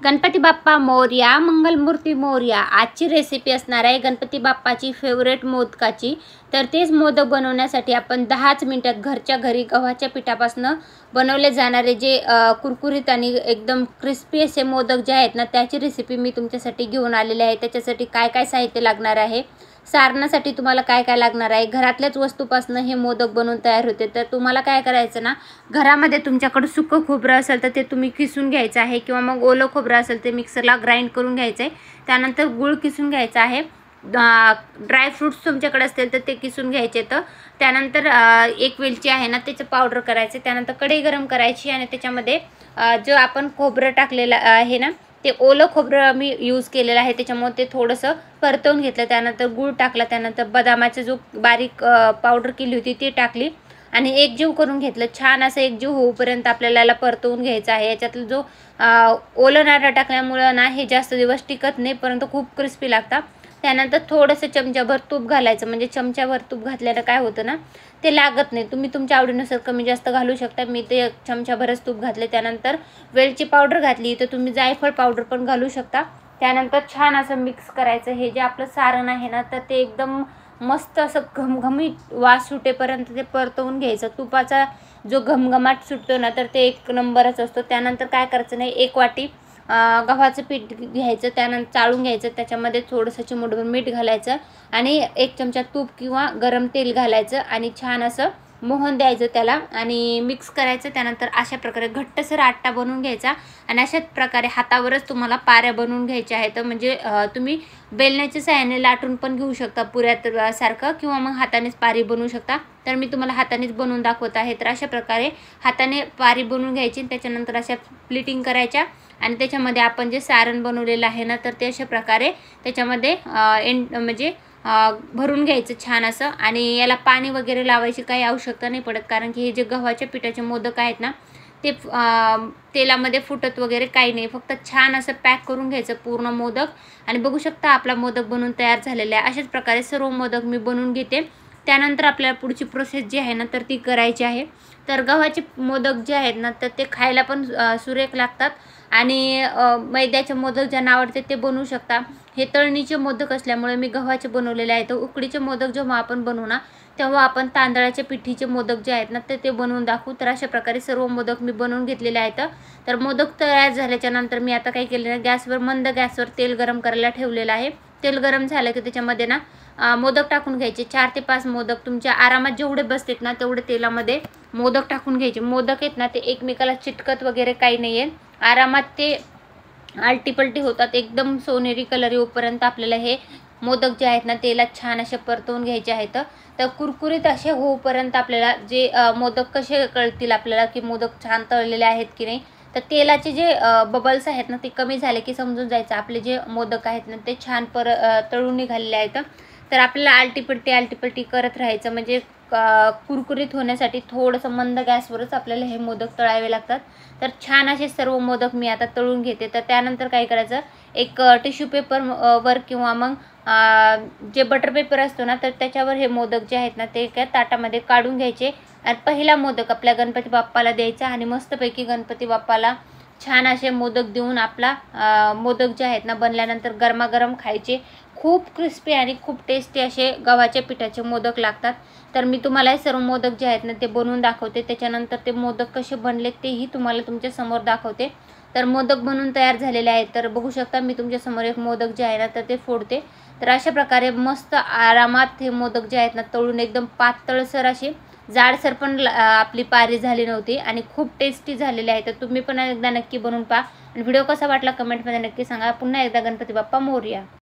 गणपती बाप्पा मोरया, मंगलमूर्ती मोरया. आजची रेसिपी असणार आहे गणपती बाप्पाची फेवरेट मोदकाची. तर तेच मोदक बनवण्यासाठी आपण 10च मिनिटात घरच्या घरी गव्हाच्या पिठापासून बनवले जाणारे जे कुरकुरीत आणि एकदम क्रिस्पी असे मोदक जे आहेत ना, त्याची रेसिपी मी तुमच्यासाठी घेऊन आलेली आहे. त्याच्यासाठी काय काय साहित्य लागणार आहे, सारणासाठी तुम्हाला काय काय लागणार आहे, घरातल्याच वस्तूपासून हे मोदक बनवून तयार होते. तर तुम्हाला काय करायचं ना, घरामध्ये तुमच्याकडे सुकं खोबरं असेल तर ते तुम्ही किसून घ्यायचं आहे, किंवा मग ओलं खोबरं असेल ते मिक्सरला ग्राइंड करून घ्यायचं आहे. त्यानंतर गूळ किसून घ्यायचा आहे. ड्रायफ्रूट्स तुमच्याकडे असतील तर ते किसून घ्यायचे. तर त्यानंतर एक वेलची आहे ना, त्याचं पावडर करायचं. त्यानंतर कढई गरम करायची आणि त्याच्यामध्ये जो आपण खोबरं टाकलेलं आहे ना, ते ओलं खोबरं मी यूज केलेलं आहे, त्याच्यामुळे ते थोडंसं परतवून घेतलं. त्यानंतर गूळ टाकला. त्यानंतर बदामाचं जो बारीक पावडर केली होती ती टाकली आणि एकजीव करून घेतलं. छान असं एकजीव होऊपर्यंत आपल्याला याला परतवून घ्यायचं आहे. याच्यातलं जो ओलं नारळ टाकल्यामुळं ना हे जास्त दिवस टिकत नाही, परंतु खूप क्रिस्पी लागतात. त्यानंतर थोडंसं चमच्याभर तूप घालायचं, म्हणजे चमच्याभर तूप घातल्यानं काय होतं ना, ते लागत नाही. तुम्ही तुमच्या आवडीनुसार कमी जास्त घालू शकता. मी ते चमच्याभरच तूप घातले. त्यानंतर वेलची पावडर घातली, तर तुम्ही जायफळ पावडर पण घालू शकता. त्यानंतर छान असं मिक्स करायचं. हे जे आपलं सारण आहे ना, तर ते एकदम मस्त असं घमघमीत वास सुटेपर्यंत ते परतवून घ्यायचं. तुपाचा जो घमघमाट सुटतो ना, तर ते एक नंबरच असतो. त्यानंतर काय करायचं नाही, 1 वाटी गव्हाचं पीठ घ्यायचं. त्यानंतर चाळून घ्यायचं. त्याच्यामध्ये थोडंसं चिमूटभर मीठ घालायचं आणि 1 चमचा तूप किंवा गरम तेल घालायचं आणि छान असं मोहन द्यायचं त्याला आणि मिक्स करायचं. त्यानंतर अशा प्रकारे घट्टसर आट्टा बनवून घ्यायचा आणि अशाच प्रकारे हातावरच तुम्हाला पाऱ्या बनवून घ्यायच्या आहेत. म्हणजे तुम्ही बेलण्याच्या साहाय्याने लाटून पण घेऊ शकता पुऱ्यात सारखं, किंवा मग हातानेच पारी बनवू शकता. तर मी तुम्हाला हातानेच बनवून दाखवत आहे. तर अशा प्रकारे हाताने पारी बनवून घ्यायची. त्याच्यानंतर अशा प्लेटिंग करायच्या आणि त्याच्यामध्ये आपण जे सारण बनवलेलं आहे ना, तर ते अशा प्रकारे त्याच्यामध्ये म्हणजे भरून घ्यायचं छान असं. आणि याला पाणी वगैरे लावायची काही आवश्यकता नाही पडत, कारण की हे जे गव्हाच्या पिठाचे मोदक आहेत ना, ते तेलामध्ये फुटत वगैरे काही नाही. फक्त छान असं पॅक करून घ्यायचं पूर्ण मोदक. आणि बघू शकता आपला मोदक बनवून तयार झालेला आहे. अशाच प्रकारे सर्व मोदक मी बनवून घेते. त्यानंतर आपल्याला पुढची प्रोसेस जी आहे ना, तर ती करायची आहे. तर गव्हाचे मोदक जे आहेत ना, तर ते खायला पण सुरेख लागतात. आणि मैद्याचे मोदक ज्यांना आवडते ते बनवू शकता. हे तळणीचे मोदक असल्यामुळे मी गव्हाचे बनवलेले आहेत. उकडीचे मोदक जेव्हा आपण बनवू ना, तेव्हा आपण तांदळाच्या पिठीचे मोदक जे आहेत ना, ते बनवून दाखवू. तर अशा प्रकारे सर्व मोदक मी बनवून घेतलेले आहेत. तर मोदक तयार झाल्याच्या नंतर मी आता काय केलं ना, गॅसवर मंद गॅसवर तेल गरम करायला ठेवलेलं आहे. तेल गरम झालं की त्याच्यामध्ये ना मोदक टाकून घ्यायचे. 4 ते 5 मोदक तुमच्या आरामात जेवढे बसतात ना, तेवढे तेलामध्ये मोदक टाकून घ्यायचे. मोदक आहेत ना, ते एकमेकाला चिटकत वगैरे काही नाही आहे. आरामात ते आलटीपलटी होतात. एकदम सोनेरी कलर येऊपर्यंत आपल्याला हे मोदक जे आहेत ना, तेलात छान असे परतवून घ्यायचे आहेत. तर कुरकुरीत असे होऊपर्यंत आपल्याला जे मोदक कसे कळतील आपल्याला की मोदक छान तळलेले आहेत की नाही, तर तेलाचे जे बबल्स आहेत ना, ते कमी झाले की समजून जायचं आपले जे मोदक आहेत ना, ते छान तळून निघालेले आहेत. तर आपल्याला आलटीपलटी करत राहायचं. म्हणजे कुरकुरीत होण्यासाठी थोडंसं मंद गॅसवरच आपल्याला हे मोदक तळावे लागतात. तर छान असे सर्व मोदक मी आता तळून घेते. तर त्यानंतर काय करायचं, एक टिश्यू पेपर वर किंवा मग जे बटर पेपर असतो ना, तर त्याच्यावर हे मोदक जे आहेत ना, ते एका ताटामध्ये काढून घ्यायचे. आणि पहिला मोदक आपल्या गणपती बाप्पाला द्यायचा आणि मस्तपैकी गणपती बाप्पाला छान असे मोदक देऊन आपला मोदक जे आहेत ना, बनल्यानंतर गरमागरम खायचे. खूप क्रिस्पी आणि खूप टेस्टी असे गव्हाच्या पिठाचे मोदक लागतात. तर मी तुम्हाला हे सर्व मोदक जे आहेत ना, ते बनवून दाखवते. त्याच्यानंतर ते मोदक कसे बनले तेही तुम्हाला तुमच्या समोर दाखवते. तर मोदक बनवून तयार झालेले आहेत. तर बघू शकता मी तुमच्यासमोर एक मोदक जे आहे ना, तर ते फोडते. तर अशा प्रकारे मस्त आरामात हे मोदक जे आहेत ना, तळून एकदम पातळसर असे, जाडसर पण आपली पारी झाली नव्हती आणि खूप टेस्टी झालेले आहे. तर तुम्ही पण एकदा नक्की बनवून पहा आणि व्हिडिओ कसा वाटला कमेंटमध्ये नक्की सांगा. पुन्हा एकदा गणपती बाप्पा मोरया.